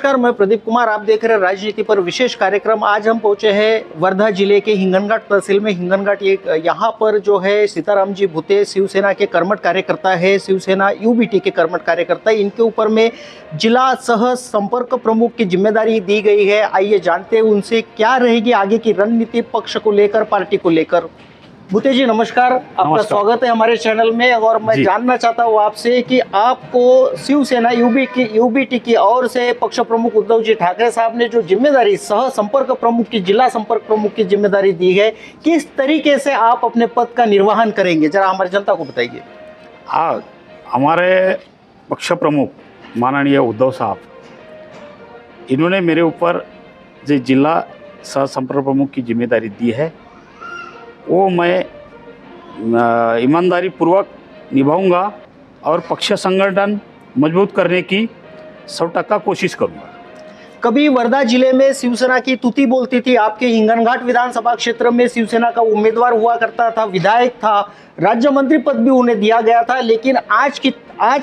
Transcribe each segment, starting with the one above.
नमस्कार, मैं प्रदीप कुमार। आप देख रहे हैं राजनीति पर विशेष कार्यक्रम। आज हम पहुंचे हैं वर्धा जिले के हिंगनघाट तहसील में। हिंगनघाट यहाँ पर जो है सीताराम जी भूते शिवसेना के कर्मठ कार्यकर्ता है, शिवसेना यूबीटी के कर्मठ कार्यकर्ता। इनके ऊपर में जिला सह संपर्क प्रमुख की जिम्मेदारी दी गई है। आइए जानते हैं उनसे क्या रहेगी आगे की रणनीति पक्ष को लेकर, पार्टी को लेकर। भूते जी नमस्कार, आपका स्वागत है हमारे चैनल में। और मैं जानना चाहता हूँ आपसे कि आपको शिवसेना यूबीटी की ओर से पक्ष प्रमुख उद्धव जी ठाकरे साहब ने जो जिम्मेदारी सह संपर्क प्रमुख की, जिला संपर्क प्रमुख की जिम्मेदारी दी है, किस तरीके से आप अपने पद का निर्वहन करेंगे, जरा हमारी जनता को बताइए। हाँ, हमारे पक्ष प्रमुख माननीय उद्धव साहब, इन्होंने मेरे ऊपर जो जिला सह संपर्क प्रमुख की जिम्मेदारी दी है वो मैं ईमानदारी पूर्वक निभाऊंगा और पक्ष संगठन मजबूत करने की 100% कोशिश करूंगा। कभी वर्धा जिले में शिवसेना की तूती बोलती थी। आपके हिंगनघाट विधानसभा क्षेत्र में शिवसेना का उम्मीदवार हुआ करता था, विधायक था, राज्य मंत्री पद भी उन्हें दिया गया था। लेकिन आज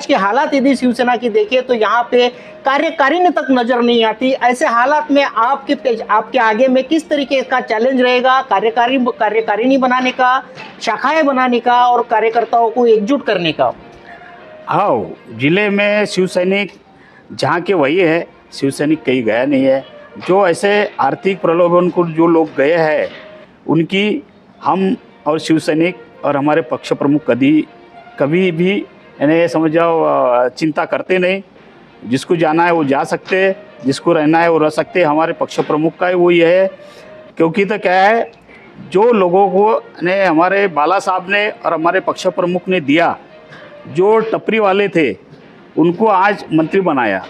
के हालात यदि शिवसेना की देखें तो यहाँ पे कार्यकारिणी तक नजर नहीं आती। ऐसे हालात में आपके आगे में किस तरीके का चैलेंज रहेगा कार्यकारिणी बनाने का, शाखाएं बनाने का और कार्यकर्ताओं को एकजुट करने का? हाँ, जिले में शिवसैनिक जहाँ के वही है, शिवसैनिक कहीं गया नहीं है। जो ऐसे आर्थिक प्रलोभन को जो लोग गए हैं उनकी हम और शिवसैनिक और हमारे पक्ष प्रमुख कभी भी यानी समझ जाओ चिंता करते नहीं। जिसको जाना है वो जा सकते, जिसको रहना है वो रह सकते। हमारे पक्ष प्रमुख का वो ये है, क्योंकि तो क्या है, जो लोगों को ने हमारे बाला साहब ने और हमारे पक्ष प्रमुख ने दिया, जो टपरी वाले थे उनको आज मंत्री बनाया,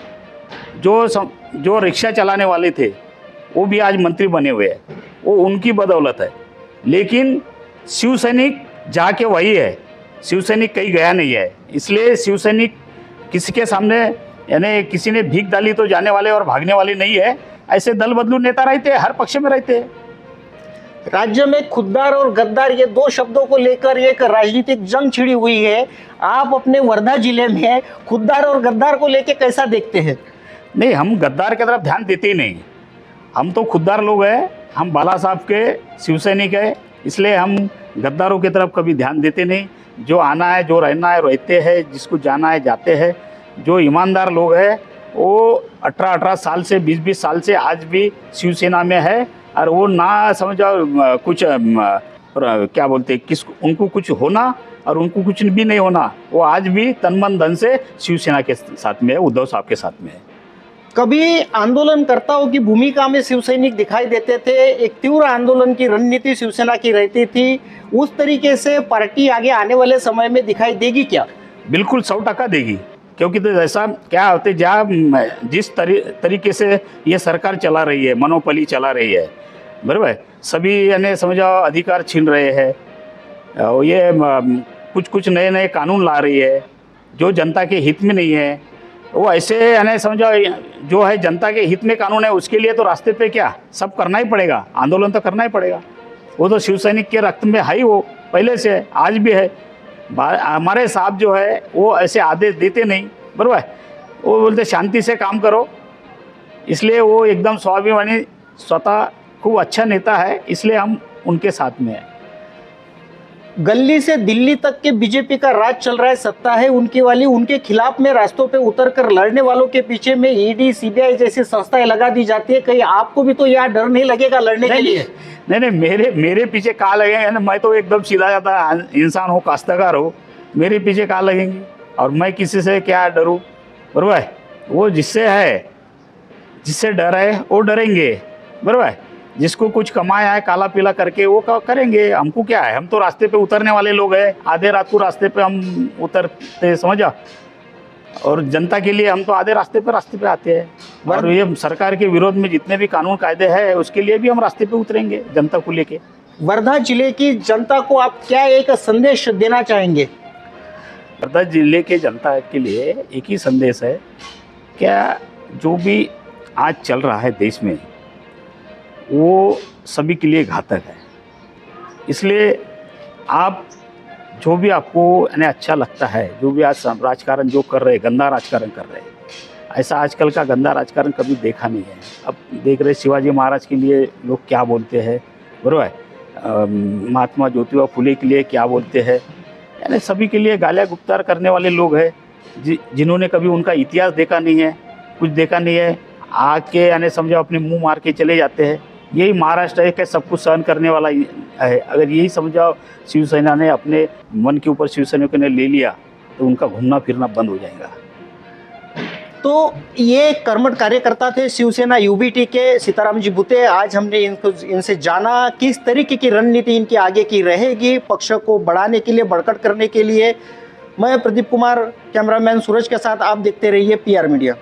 जो रिक्शा चलाने वाले थे वो भी आज मंत्री बने हुए हैं, वो उनकी बदौलत है। लेकिन शिवसैनिक जाके वही है, शिवसैनिक कहीं गया नहीं है। इसलिए शिवसैनिक किसी के सामने यानी किसी ने भीख डाली तो जाने वाले और भागने वाले नहीं है। ऐसे दल बदलू नेता रहते हैं, हर पक्ष में रहते हैं। राज्य में खुद्दार और गद्दार ये दो शब्दों को लेकर एक राजनीतिक जंग छिड़ी हुई है। आप अपने वर्धा जिले में खुद्दार और गद्दार को लेकर कैसा देखते हैं? नहीं, हम गद्दार की तरफ ध्यान देते ही नहीं। हम तो खुद्दार लोग हैं, हम बाला साहब के शिवसैनिक है, इसलिए हम गद्दारों की तरफ कभी ध्यान देते नहीं। जो आना है, जो रहना है रहते हैं, जिसको जाना है जाते हैं। जो ईमानदार लोग हैं वो 18-18 साल से 20-20 साल से आज भी शिवसेना में है। और वो ना समझो कुछ क्या बोलते किस उनको कुछ होना और उनको कुछ भी नहीं होना, वो आज भी तन मन धन से शिवसेना के साथ में है, उद्धव साहब के साथ में है। कभी आंदोलनकर्ताओं की भूमिका में शिवसैनिक दिखाई देते थे, एक तीव्र आंदोलन की रणनीति शिवसेना की रहती थी। उस तरीके से पार्टी आगे आने वाले समय में दिखाई देगी क्या? बिल्कुल 100% देगी, क्योंकि तो ऐसा क्या होते जिस तरीके से ये सरकार चला रही है, मोनोपोली चला रही है, बराबर, सभी यानी समझो अधिकार छीन रहे हैं। ये कुछ नए कानून ला रही है जो जनता के हित में नहीं है। वो ऐसे यानी समझो जो है जनता के हित में कानून है, उसके लिए तो रास्ते पे क्या सब करना ही पड़ेगा, आंदोलन तो करना ही पड़ेगा। वो तो शिवसैनिक के रक्त में है ही, वो पहले से आज भी है। हमारे साहब जो है वो ऐसे आदेश देते नहीं, बराबर, वो बोलते शांति से काम करो। इसलिए वो एकदम स्वाभिमानी, स्वतः खूब अच्छा नेता है, इसलिए हम उनके साथ में हैं। गली से दिल्ली तक के बीजेपी का राज चल रहा है, सत्ता है उनकी वाली। उनके खिलाफ में रास्तों पे उतरकर लड़ने वालों के पीछे में ईडी, सीबीआई जैसी संस्थाएं लगा दी जाती है। कहीं आपको भी तो यह डर नहीं लगेगा लड़ने के लिए? नहीं, मेरे पीछे कहाँ लगेंगे? मैं तो एकदम सीधा जाता इंसान हूँ, काश्तकार हूँ, मेरे पीछे कहाँ लगेंगे? और मैं किसी से क्या डरूँ, बराबर। वो जिससे डर है वो डरेंगे, बराबर। जिसको कुछ कमाया है काला पीला करके वो करेंगे। हमको क्या है, हम तो रास्ते पे उतरने वाले लोग हैं। आधे रात को रास्ते पे हम उतरते, समझा। और जनता के लिए हम तो आधे रास्ते पे आते हैं। और ये सरकार के विरोध में जितने भी कानून कायदे हैं उसके लिए भी हम रास्ते पे उतरेंगे जनता को लेके। वर्धा जिले की जनता को आप क्या एक संदेश देना चाहेंगे? वर्धा जिले के जनता के लिए एक ही संदेश है, क्या जो भी आज चल रहा है देश में वो सभी के लिए घातक है। इसलिए आप जो भी आपको यानी अच्छा लगता है, जो भी आज राजकारण जो कर रहे हैं, गंदा राजकारण कर रहे हैं, ऐसा आजकल का गंदा राजकारण कभी देखा नहीं है। अब देख रहे शिवाजी महाराज के लिए लोग क्या बोलते हैं, बरोबर है, महात्मा ज्योतिबा फुले के लिए क्या बोलते हैं, यानी सभी के लिए गालियाँ गुप्तार करने वाले लोग हैं जिन्होंने कभी उनका इतिहास देखा नहीं है, कुछ देखा नहीं है, आके यानी समझो अपने मुंह मार के चले जाते हैं। यही महाराष्ट्र है कि सब कुछ सहन करने वाला है। अगर यही समझाओ शिवसेना ने अपने मन के ऊपर शिवसैनिकों ने ले लिया तो उनका घूमना फिरना बंद हो जाएगा। तो ये कर्मठ कार्यकर्ता थे शिवसेना यूबीटी के सीताराम जी भुते। आज हमने इनसे जाना किस तरीके की रणनीति इनकी आगे की रहेगी पक्ष को बढ़ाने के लिए, बढ़कट करने के लिए। मैं प्रदीप कुमार, कैमरामैन सूरज के साथ, आप देखते रहिए PR मीडिया।